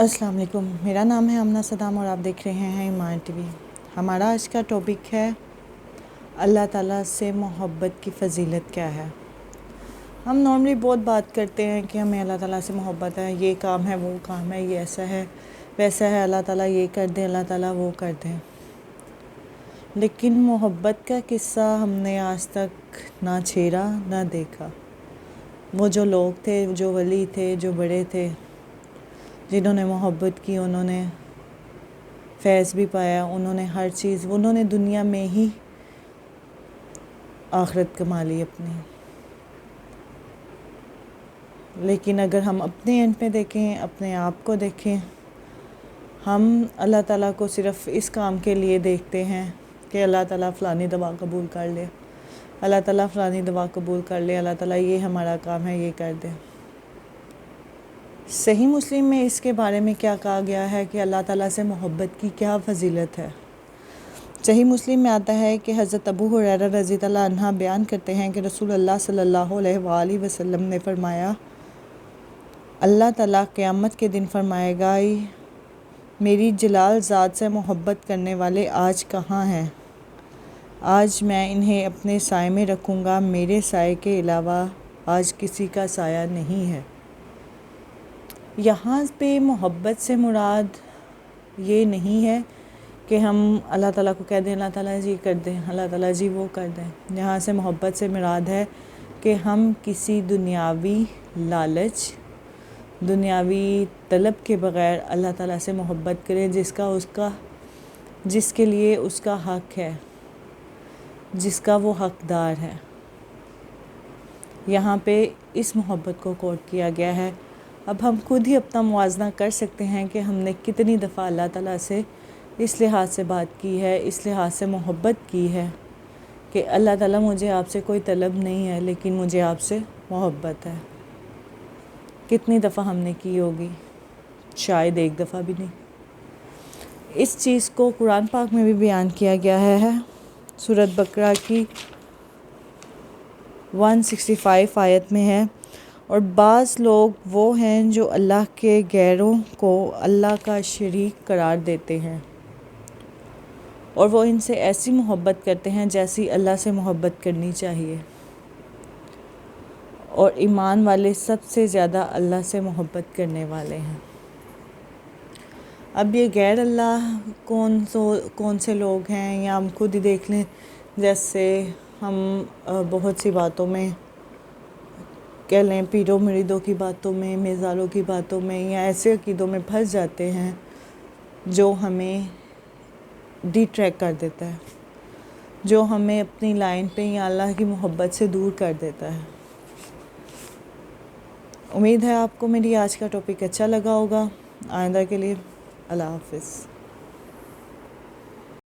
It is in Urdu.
السلام علیکم، میرا نام ہے امنہ صدام اور آپ دیکھ رہے ہیں ایمان ٹی وی۔ ہمارا آج کا ٹاپک ہے اللہ تعالیٰ سے محبت کی فضیلت کیا ہے۔ ہم نارملی بہت بات کرتے ہیں کہ ہمیں اللہ تعالیٰ سے محبت ہے، یہ کام ہے، وہ کام ہے، یہ ایسا ہے ویسا ہے، اللہ تعالیٰ یہ کر دیں، اللہ تعالیٰ وہ کر دیں، لیکن محبت کا قصہ ہم نے آج تک نہ چھیڑا نہ دیکھا۔ وہ جو لوگ تھے، جو ولی تھے، جو بڑے تھے، جنہوں نے محبت کی، انہوں نے فیض بھی پایا، انہوں نے ہر چیز، انہوں نے دنیا میں ہی آخرت کما لی اپنی۔ لیکن اگر ہم اپنے اینڈ پہ دیکھیں، اپنے آپ کو دیکھیں، ہم اللہ تعالیٰ کو صرف اس کام کے لیے دیکھتے ہیں کہ اللہ تعالیٰ فلانی دعا قبول کر لے، اللہ تعالیٰ فلانی دعا قبول کر لے، اللہ تعالیٰ یہ ہمارا کام ہے، یہ کر دے۔ صحیح مسلم میں اس کے بارے میں کیا کہا گیا ہے کہ اللہ تعالیٰ سے محبت کی کیا فضیلت ہے۔ صحیح مسلم میں آتا ہے کہ حضرت ابو ہریرہ رضی اللہ عنہ بیان کرتے ہیں کہ رسول اللہ صلی اللہ علیہ وآلہ وسلم نے فرمایا، اللہ تعالیٰ قیامت کے دن فرمائے گا، میری جلال ذات سے محبت کرنے والے آج کہاں ہیں؟ آج میں انہیں اپنے سائے میں رکھوں گا، میرے سائے کے علاوہ آج کسی کا سایہ نہیں ہے۔ یہاں پہ محبت سے مراد یہ نہیں ہے کہ ہم اللہ تعالیٰ کو کہہ دیں اللہ تعالیٰ جی کر دیں، اللہ تعالیٰ جی وہ کر دیں۔ یہاں سے محبت سے مراد ہے کہ ہم کسی دنیاوی لالچ، دنیاوی طلب کے بغیر اللہ تعالیٰ سے محبت کریں، جس کے لیے اس کا حق ہے، جس کا وہ حقدار ہے۔ یہاں پہ اس محبت کو کوٹ کیا گیا ہے۔ اب ہم خود ہی اپنا موازنہ کر سکتے ہیں کہ ہم نے کتنی دفعہ اللہ تعالیٰ سے اس لحاظ سے بات کی ہے، اس لحاظ سے محبت کی ہے کہ اللہ تعالیٰ مجھے آپ سے کوئی طلب نہیں ہے، لیکن مجھے آپ سے محبت ہے۔ کتنی دفعہ ہم نے کی ہوگی؟ شاید ایک دفعہ بھی نہیں۔ اس چیز کو قرآن پاک میں بھی بیان کیا گیا ہے۔ سورۃ بقرہ کی 165 آیت میں ہے، اور بعض لوگ وہ ہیں جو اللہ کے غیروں کو اللہ کا شریک قرار دیتے ہیں، اور وہ ان سے ایسی محبت کرتے ہیں جیسی اللہ سے محبت کرنی چاہیے، اور ایمان والے سب سے زیادہ اللہ سے محبت کرنے والے ہیں۔ اب یہ غیر اللہ کون سے لوگ ہیں، یا ہم خود ہی دیکھ لیں، جیسے ہم بہت سی باتوں میں کہہ لیں، پیروں مریدوں کی باتوں میں، میزالوں کی باتوں میں، یا ایسے عقیدوں میں پھنس جاتے ہیں جو ہمیں ڈی ٹریک کر دیتا ہے، جو ہمیں اپنی لائن پہ یا اللہ کی محبت سے دور کر دیتا ہے۔ امید ہے آپ کو میری آج کا ٹاپک اچھا لگا ہوگا۔ آئندہ کے لیے اللہ حافظ۔